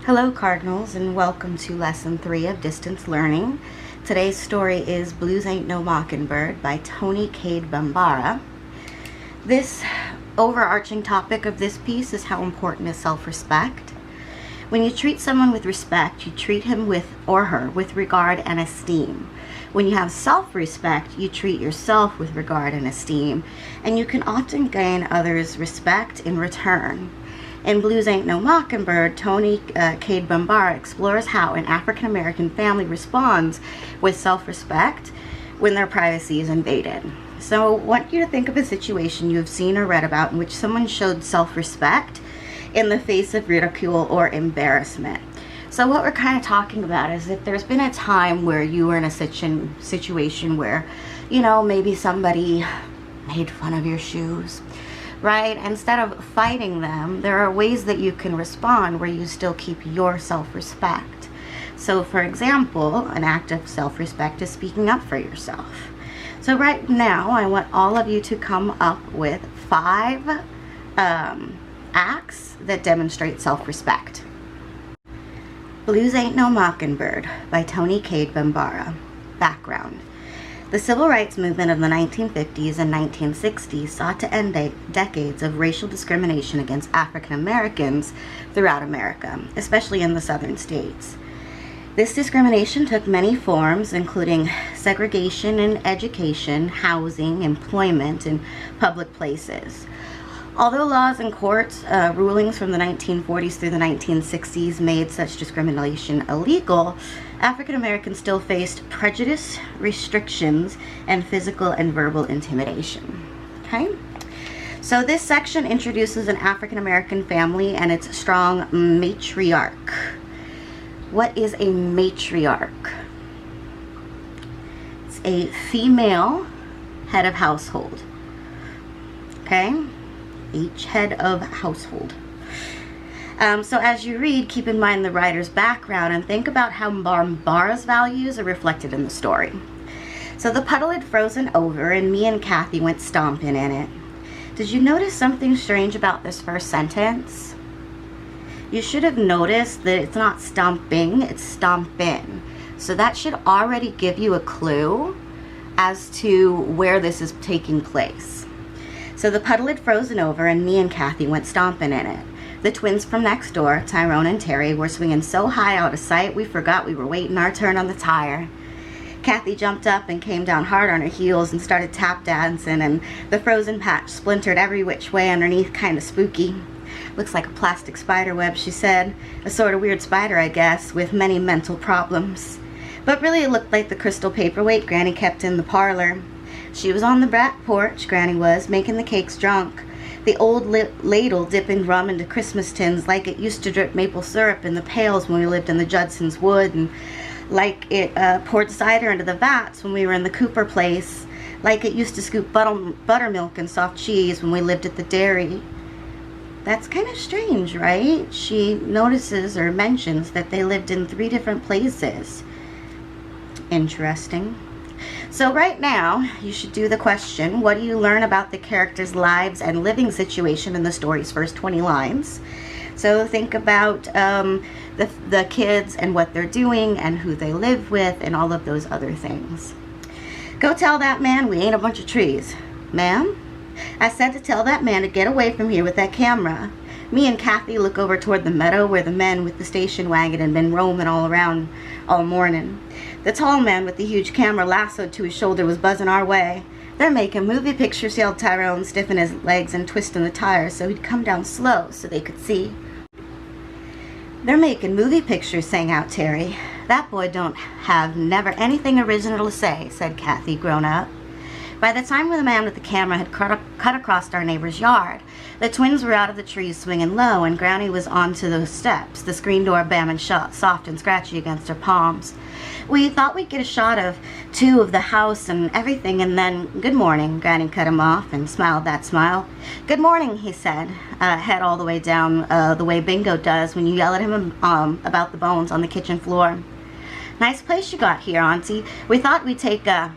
Hello Cardinals, and welcome to Lesson 3 of Distance Learning. Today's story is Blues Ain't No Mockingbird by Tony Cade Bambara. This overarching topic of this piece is how important is self-respect. When you treat someone with respect, you treat him with or her with regard and esteem. When you have self-respect, you treat yourself with regard and esteem, and you can often gain others' respect in return. In Blues Ain't No Mockingbird, Tony Cade Bambara explores how an African-American family responds with self-respect when their privacy is invaded. So I want you to think of a situation you have seen or read about in which someone showed self-respect in the face of ridicule or embarrassment. So what we're kind of talking about is if there's been a time where you were in a situation where, maybe somebody made fun of your shoes, right? Instead of fighting them, there are ways that you can respond where you still keep your self-respect. So for example, an act of self-respect is speaking up for yourself. So right now, I want all of you to come up with 5 acts that demonstrate self-respect. Blues Ain't No Mockingbird by Tony Cade Bambara. Background. The civil rights movement of the 1950s and 1960s sought to end decades of racial discrimination against African Americans throughout America, especially in the southern states. This discrimination took many forms, including segregation in education, housing, employment, and public places. Although laws and court rulings from the 1940s through the 1960s made such discrimination illegal, African Americans still faced prejudice, restrictions, and physical and verbal intimidation. Okay? So this section introduces an African American family and its strong matriarch. What is a matriarch? It's a female head of household. Okay? Each head of household. So as you read, keep in mind the writer's background and think about how Bambara's values are reflected in the story. So the puddle had frozen over and me and Kathy went stomping in it. Did you notice something strange about this first sentence? You should have noticed that it's not stomping, it's stompin'. So that should already give you a clue as to where this is taking place. So the puddle had frozen over and me and Kathy went stomping in it. The twins from next door, Tyrone and Terry, were swinging so high out of sight we forgot we were waiting our turn on the tire. Kathy jumped up and came down hard on her heels and started tap dancing, and the frozen patch splintered every which way underneath, kind of spooky. Looks like a plastic spider web, she said. A sort of weird spider, I guess, with many mental problems. But really it looked like the crystal paperweight Granny kept in the parlor. She was on the back porch, Granny was, making the cakes drunk. The old ladle dipping rum into Christmas tins like it used to drip maple syrup in the pails when we lived in the Judson's wood, and like it poured cider into the vats when we were in the Cooper place, like it used to scoop buttermilk and soft cheese when we lived at the dairy. That's kind of strange, right? She notices or mentions that they lived in 3 different places. Interesting. So right now, you should do the question, what do you learn about the characters' lives and living situation in the story's first 20 lines? So think about the kids and what they're doing and who they live with and all of those other things. Go tell that man we ain't a bunch of trees. Ma'am? I said to tell that man to get away from here with that camera. Me and Kathy look over toward the meadow where the men with the station wagon had been roaming all around all morning. The tall man with the huge camera lassoed to his shoulder was buzzing our way. They're making movie pictures, yelled Tyrone, stiffening his legs and twisting the tires so he'd come down slow so they could see. They're making movie pictures, sang out Terry. That boy don't have never anything original to say, said Kathy, grown up. By the time the man with the camera had cut across our neighbor's yard, the twins were out of the trees swinging low, and Granny was onto the steps, the screen door bamming shut, soft and scratchy against her palms. We thought we'd get a shot of 2 of the house and everything, and then, good morning, Granny cut him off and smiled that smile. Good morning, he said, head all the way down the way Bingo does when you yell at him about the bones on the kitchen floor. Nice place you got here, Auntie. We thought we'd take a...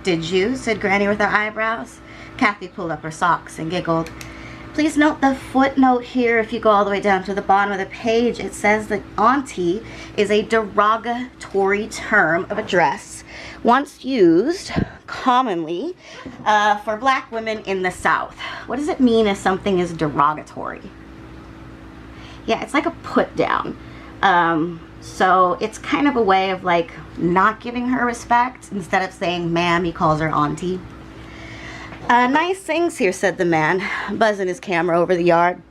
Did you? Said Granny with her eyebrows. Kathy pulled up her socks and giggled. Please note the footnote here. If you go all the way down to the bottom of the page, it says that auntie is a derogatory term of address once used commonly for black women in the South. What does it mean if something is derogatory? Yeah, it's like a put down. So it's kind of a way of like not giving her respect. Instead of saying ma'am, he calls her auntie. Nice things here, said the man, buzzing his camera over the yard.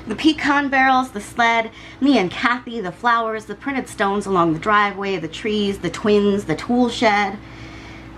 The pecan barrels, the sled, me and Kathy, the flowers, the printed stones along the driveway, the trees, the twins, the tool shed.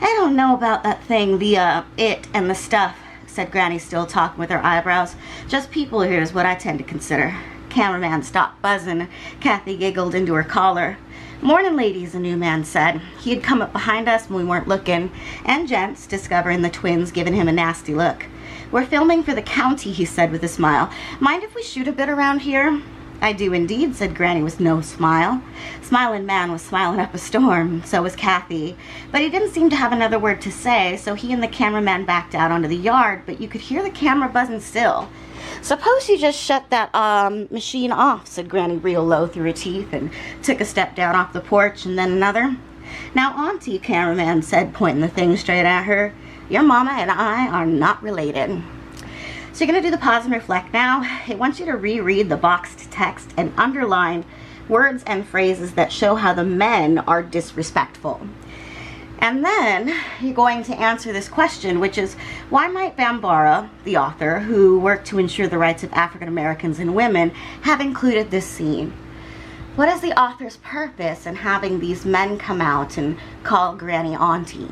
I don't know about that thing, the it and the stuff, said Granny, still talking with her eyebrows. Just people here is what I tend to consider. Cameraman stopped buzzing. Kathy giggled into her collar. Morning, ladies, the new man said. He had come up behind us when we weren't looking, and gents, discovering the twins, giving him a nasty look. We're filming for the county, he said with a smile. Mind if we shoot a bit around here? I do indeed, said Granny with no smile. Smiling man was smiling up a storm, so was Kathy. But he didn't seem to have another word to say, so he and the cameraman backed out onto the yard, but you could hear the camera buzzing still. Suppose you just shut that machine off, said Granny real low through her teeth, and took a step down off the porch and then another. Now, auntie, cameraman said, pointing the thing straight at her, your mama and I are not related. So you're going to do the pause and reflect now. I want you to reread the boxed text and underline words and phrases that show how the men are disrespectful. And then you're going to answer this question, which is, why might Bambara, the author, who worked to ensure the rights of African Americans and women, have included this scene? What is the author's purpose in having these men come out and call Granny auntie?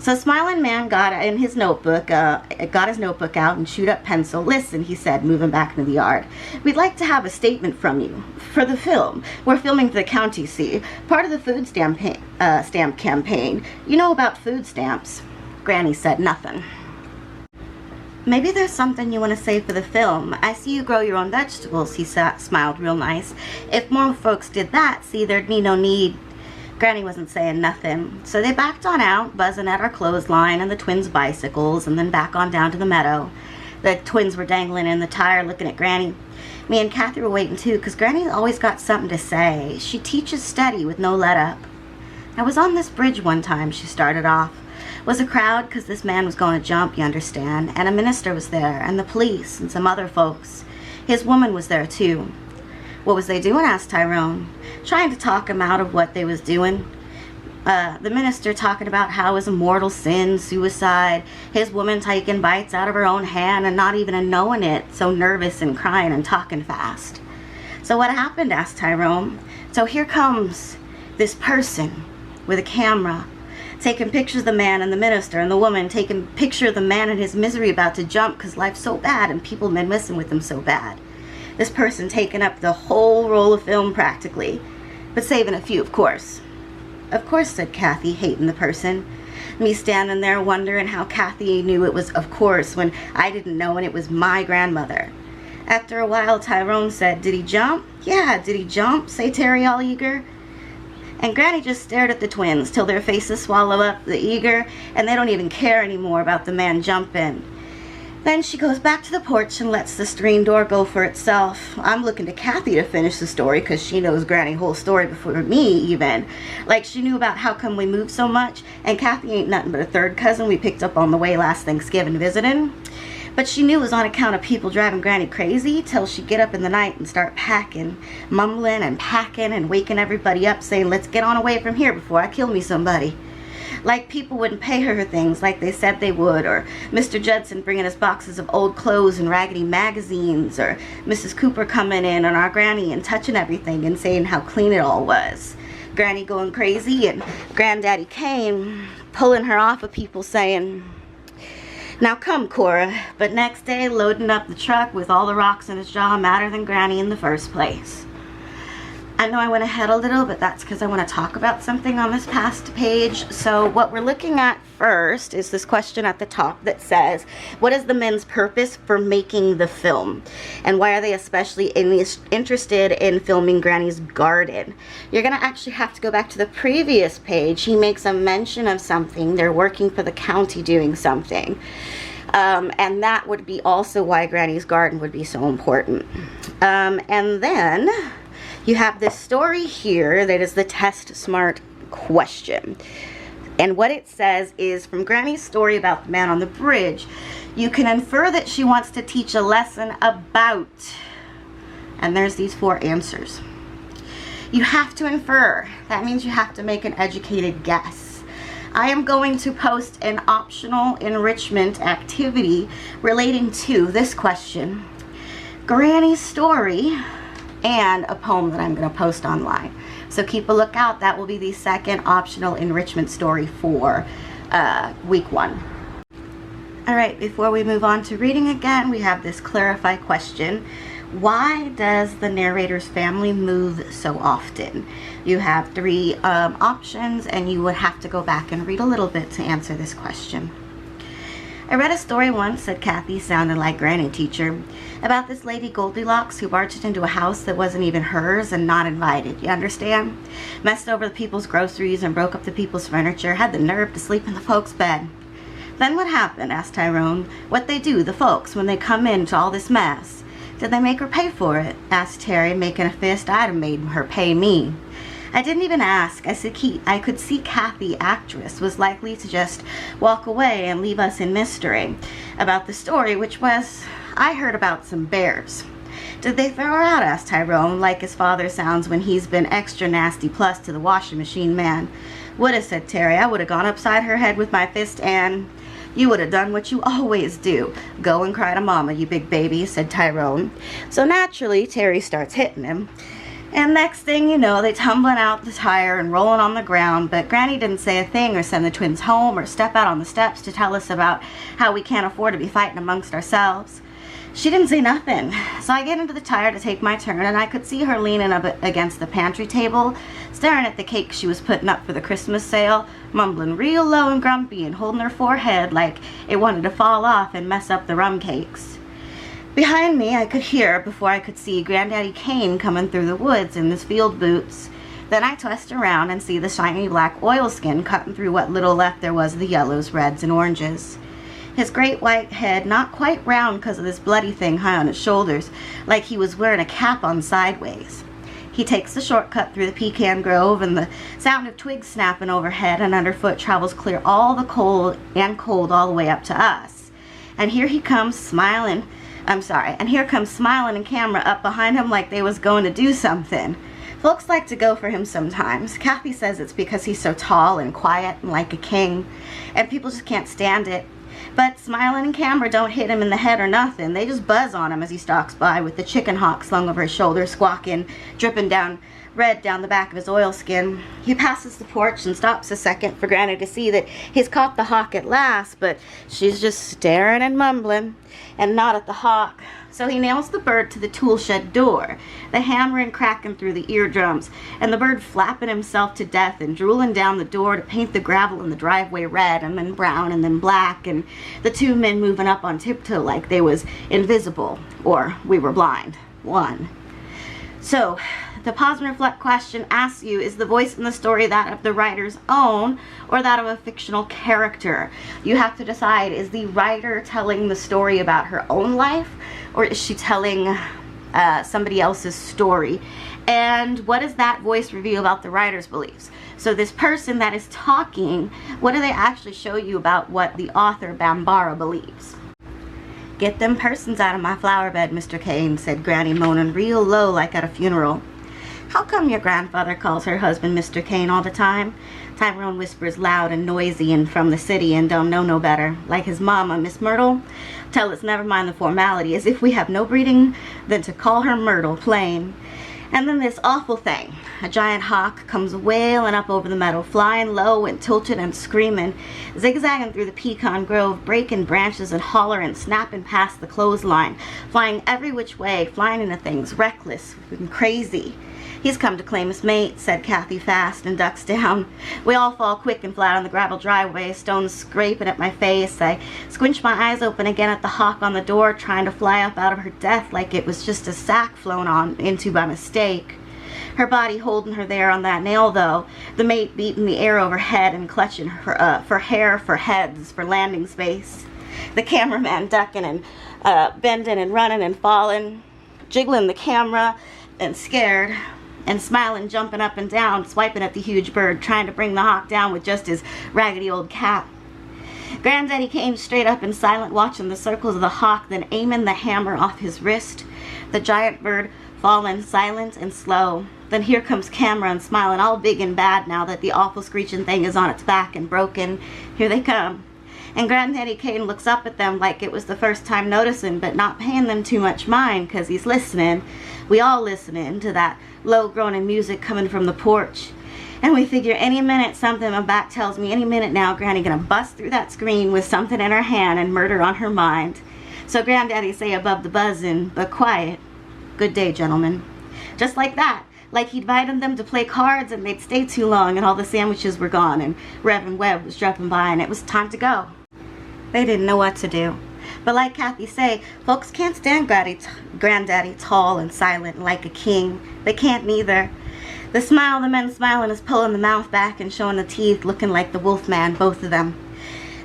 So Smiling Man got his notebook out and chewed up pencil. Listen, he said, moving back into the yard. We'd like to have a statement from you for the film. We're filming for the county, see? Part of the food stamp campaign. You know about food stamps. Granny said nothing. Maybe there's something you want to say for the film. I see you grow your own vegetables, he smiled real nice. If more folks did that, see, there'd be no need. Granny wasn't saying nothing, so they backed on out, buzzing at our clothesline and the twins' bicycles, and then back on down to the meadow. The twins were dangling in the tire looking at Granny. Me and Kathy were waiting too, because Granny's always got something to say. She teaches steady with no let-up. I was on this bridge one time, she started off. Was a crowd, because this man was going to jump, you understand, and a minister was there, and the police, and some other folks. His woman was there too. What was they doing? Asked Tyrone. Trying to talk him out of what they was doing. The minister talking about how it was a mortal sin, suicide, his woman taking bites out of her own hand and not even knowing it, so nervous and crying and talking fast. So what happened? Asked Tyrone. So here comes this person with a camera, taking pictures of the man and the minister, and the woman taking a picture of the man and his misery about to jump because life's so bad and people been messing with him so bad. This person taking up the whole roll of film practically, but saving a few, of course. Of course, said Kathy, hating the person. Me standing there wondering how Kathy knew it was of course when I didn't know and it was my grandmother. After a while, Tyrone said, did he jump? Yeah, did he jump? Say Terry, all eager. And Granny just stared at the twins till their faces swallow up the eager, and they don't even care anymore about the man jumping. Then she goes back to the porch and lets the screen door go for itself. I'm looking to Kathy to finish the story because she knows Granny's whole story before me even. Like she knew about how come we moved so much, and Kathy ain't nothing but a third cousin we picked up on the way last Thanksgiving visiting. But she knew it was on account of people driving Granny crazy till she'd get up in the night and start packing, mumbling and packing and waking everybody up saying, let's get on away from here before I kill me somebody. Like people wouldn't pay her things like they said they would, or Mr. Judson bringing us boxes of old clothes and raggedy magazines, or Mrs. Cooper coming in on our Granny and touching everything and saying how clean it all was. Granny going crazy and Granddaddy Kane pulling her off of people saying, now come, Cora. But next day, loading up the truck with all the rocks in his jaw madder than Granny in the first place. I know I went ahead a little, but that's because I want to talk about something on this past page. So what we're looking at first is this question at the top that says, what is the men's purpose for making the film? And why are they especially interested in filming Granny's garden? You're going to actually have to go back to the previous page. He makes a mention of something. They're working for the county doing something. And that would be also why Granny's garden would be so important. And then you have this story here that is the test smart question. And what it says is, from Granny's story about the man on the bridge, you can infer that she wants to teach a lesson about, and there's these 4 answers. You have to infer. That means you have to make an educated guess. I am going to post an optional enrichment activity relating to this question, Granny's story, and a poem that I'm going to post online. So keep a lookout. That will be the second optional enrichment story for week 1. All right, before we move on to reading again, we have this clarify question. Why does the narrator's family move so often? You have 3 options, and you would have to go back and read a little bit to answer this question. I read a story once, said Kathy, sounded like Granny Teacher, about this lady Goldilocks who barged into a house that wasn't even hers and not invited. You understand? Messed over the people's groceries and broke up the people's furniture, had the nerve to sleep in the folks' bed. Then what happened? Asked Tyrone. What they do, the folks, when they come into all this mess. Did they make her pay for it? Asked Terry, making a fist. I'd have made her pay me. I didn't even ask. I could see Kathy, actress, was likely to just walk away and leave us in mystery about the story, which was, I heard about some bears. Did they throw her out? Asked Tyrone, like his father sounds when he's been extra nasty plus to the washing machine man. Woulda, said Terry. I would have gone upside her head with my fist and... You would have done what you always do. Go and cry to Mama, you big baby, said Tyrone. So naturally, Terry starts hitting him. And next thing you know, they tumbling out the tire and rolling on the ground, but Granny didn't say a thing or send the twins home or step out on the steps to tell us about how we can't afford to be fighting amongst ourselves. She didn't say nothing. So I get into the tire to take my turn, and I could see her leaning up against the pantry table, staring at the cake she was putting up for the Christmas sale, mumbling real low and grumpy and holding her forehead like it wanted to fall off and mess up the rum cakes. Behind me, I could hear, before I could see, Granddaddy Kane coming through the woods in his field boots. Then I twist around and see the shiny black oilskin cutting through what little left there was of the yellows, reds, and oranges. His great white head not quite round because of this bloody thing high on his shoulders, like he was wearing a cap on sideways. He takes the shortcut through the pecan grove, and the sound of twigs snapping overhead and underfoot travels clear all the cold all the way up to us. And here he comes smiling. And here comes smiling and camera up behind him like they was going to do something. Folks like to go for him sometimes. Kathy says it's because he's so tall and quiet and like a king, and people just can't stand it. But Smiling and Camera don't hit him in the head or nothing. They just buzz on him as he stalks by with the chicken hawk slung over his shoulder, squawking, dripping down red down the back of his oilskin. He passes the porch and stops a second for Granny to see that he's caught the hawk at last, but she's just staring and mumbling and not at the hawk. So he nails the bird to the tool shed door, the hammering cracking through the eardrums, and the bird flapping himself to death and drooling down the door to paint the gravel in the driveway red and then brown and then black, and the 2 men moving up on tiptoe like they was invisible, or we were blind. 1. So, the pause and reflect question asks you, is the voice in the story that of the writer's own or that of a fictional character? You have to decide, is the writer telling the story about her own life, or is she telling somebody else's story? And what does that voice reveal about the writer's beliefs? So this person that is talking, what do they actually show you about what the author, Bambara, believes? Get them persons out of my flower bed, Mr. Kane, said Granny, moaning real low like at a funeral. How come your grandfather calls her husband Mr. Kane all the time? Tyrone whispers loud and noisy and from the city and don't know no better. Like his mama, Miss Myrtle? Tell us never mind the formality, as if we have no breeding than to call her Myrtle, plain. And then this awful thing. A giant hawk comes wailing up over the meadow, flying low and tilted and screaming, zigzagging through the pecan grove, breaking branches and hollering, snapping past the clothesline, flying every which way, flying into things, reckless and crazy. He's come to claim his mate, said Kathy fast, and ducks down. We all fall quick and flat on the gravel driveway, stones scraping at my face. I squinch my eyes open again at the hawk on the door, trying to fly up out of her death like it was just a sack flown on into by mistake. Her body holding her there on that nail, though, the mate beating the air overhead and clutching her for hair, for heads, for landing space. The cameraman ducking and bending and running and falling, jiggling the camera and scared, and smiling, jumping up and down, swiping at the huge bird, trying to bring the hawk down with just his raggedy old cap. Granddaddy came straight up and silent, watching the circles of the hawk, then aiming the hammer off his wrist. The giant bird falling silent and slow. Then here comes Cameron, smiling all big and bad now that the awful screeching thing is on its back and broken. Here they come. And Granddaddy Kane looks up at them like it was the first time noticing, but not paying them too much mind, 'cause he's listening. We all listening to that low groaning music coming from the porch. And we figure any minute, something my back tells me, any minute now, Granny gonna bust through that screen with something in her hand and murder on her mind. So Granddaddy say above the buzzing, but quiet, "Good day, gentlemen." Just like that. Like he'd invited them to play cards and they'd stay too long and all the sandwiches were gone and Reverend Webb was dropping by and it was time to go. They didn't know what to do. But like Kathy say, folks can't stand Granddaddy tall and silent and like a king. They can't neither. The smile the men smiling is pulling the mouth back and showing the teeth, looking like the wolf man, both of them.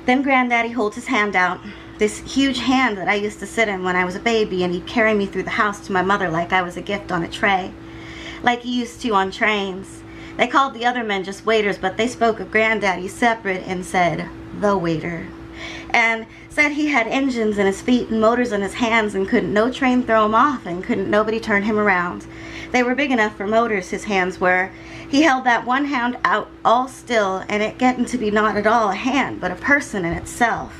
Then Granddaddy holds his hand out. This huge hand that I used to sit in when I was a baby, and he'd carry me through the house to my mother like I was a gift on a tray. Like he used to on trains. They called the other men just waiters, but they spoke of Granddaddy separate and said, "the waiter." And said he had engines in his feet and motors in his hands and couldn't no train throw him off and couldn't nobody turn him around. They were big enough for motors, his hands were. He held that one hand out all still and it getting to be not at all a hand, but a person in itself.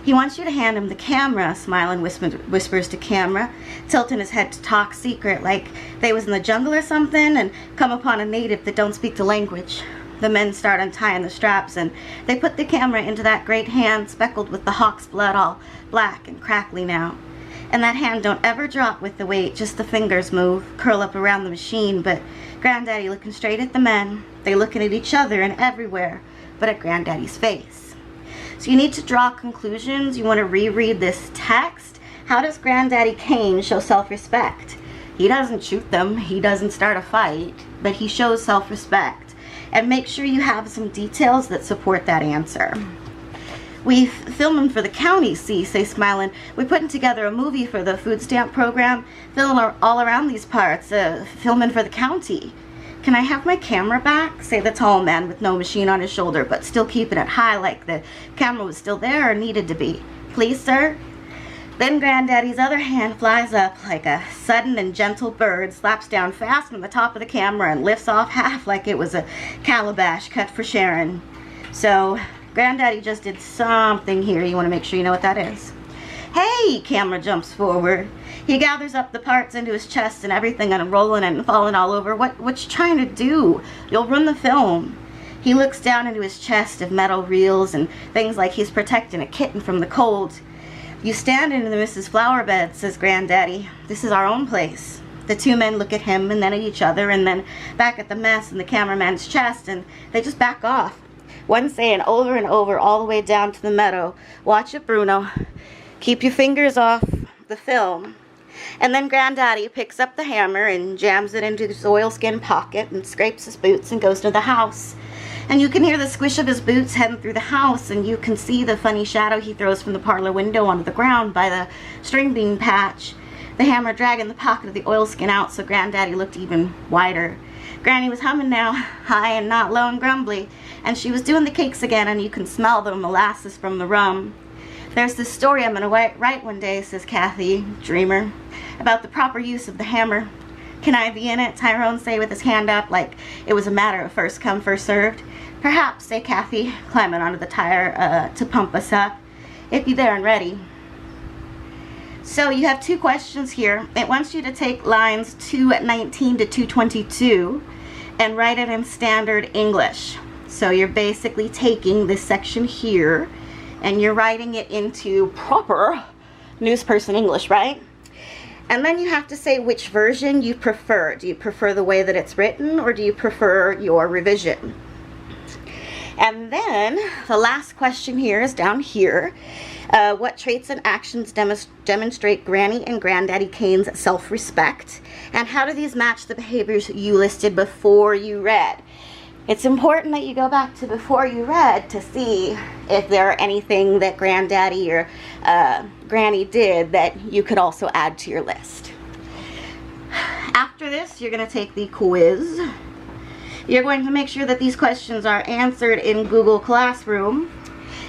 He wants you to hand him the camera, smiling whispers to camera, tilting his head to talk secret like they was in the jungle or something and come upon a native that don't speak the language. The men start untying the straps and they put the camera into that great hand speckled with the hawk's blood, all black and crackly now. And that hand don't ever drop with the weight, just the fingers move, curl up around the machine, but Granddaddy looking straight at the men. They looking at each other and everywhere, but at Granddaddy's face. So you need to draw conclusions. You want to reread this text. How does Granddaddy Kane show self-respect? He doesn't shoot them, he doesn't start a fight, but he shows self-respect. And make sure you have some details that support that answer. We filming for the county, see, say smiling. We're putting together a movie for the food stamp program, filming all around these parts, filming for the county. Can I have my camera back? Say the tall man with no machine on his shoulder, but still keeping it high like the camera was still there or needed to be. Please, sir? Then Granddaddy's other hand flies up like a sudden and gentle bird, slaps down fast on the top of the camera and lifts off half like it was a calabash cut for Sharon. So Granddaddy just did something here. You want to make sure you know what that is. Hey, camera jumps forward. He gathers up the parts into his chest and everything and rolling and falling all over. What you trying to do? You'll ruin the film. He looks down into his chest of metal reels and things like he's protecting a kitten from the cold. You stand in the Mrs. Flower bed, says Granddaddy. This is our own place. The two men look at him and then at each other and then back at the mess in the cameraman's chest and they just back off. One saying over and over all the way down to the meadow, "Watch it, Bruno. Keep your fingers off the film." And then Granddaddy picks up the hammer and jams it into his oilskin pocket and scrapes his boots and goes to the house. And you can hear the squish of his boots heading through the house, and you can see the funny shadow he throws from the parlor window onto the ground by the string bean patch. The hammer dragging the pocket of the oilskin out so Granddaddy looked even wider. Granny was humming now, high and not low and grumbly, and she was doing the cakes again, and you can smell the molasses from the rum. "There's this story I'm going to write one day," says Kathy, dreamer, "about the proper use of the hammer." "Can I be in it?" Tyrone say with his hand up like it was a matter of first come, first served. "Perhaps," say Kathy, climbing onto the tire to pump us up. "If you're there and ready." So you have two questions here. It wants you to take lines 219 to 222 and write it in standard English. So you're basically taking this section here and you're writing it into proper newsperson English, right? And then you have to say which version you prefer. Do you prefer the way that it's written or do you prefer your revision? And then the last question here is down here. What traits and actions demonstrate Granny and Granddaddy Kane's self-respect? And how do these match the behaviors you listed before you read? It's important that you go back to before you read to see if there are anything that Granddaddy or Granny did that you could also add to your list. After this, you're going to take the quiz. You're going to make sure that these questions are answered in Google Classroom,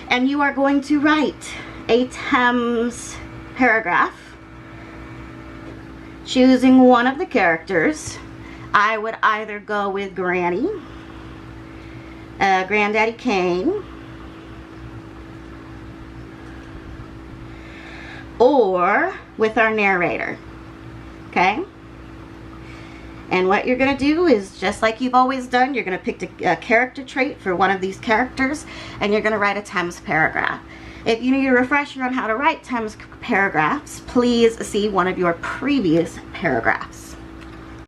and you are going to write a Thames paragraph choosing one of the characters. I would either go with Granny, Granddaddy Kane, or with our narrator. Okay? And what you're going to do is, just like you've always done, you're going to pick a character trait for one of these characters, and you're going to write a Thames paragraph. If you need a refresher on how to write Thames paragraphs, please see one of your previous paragraphs.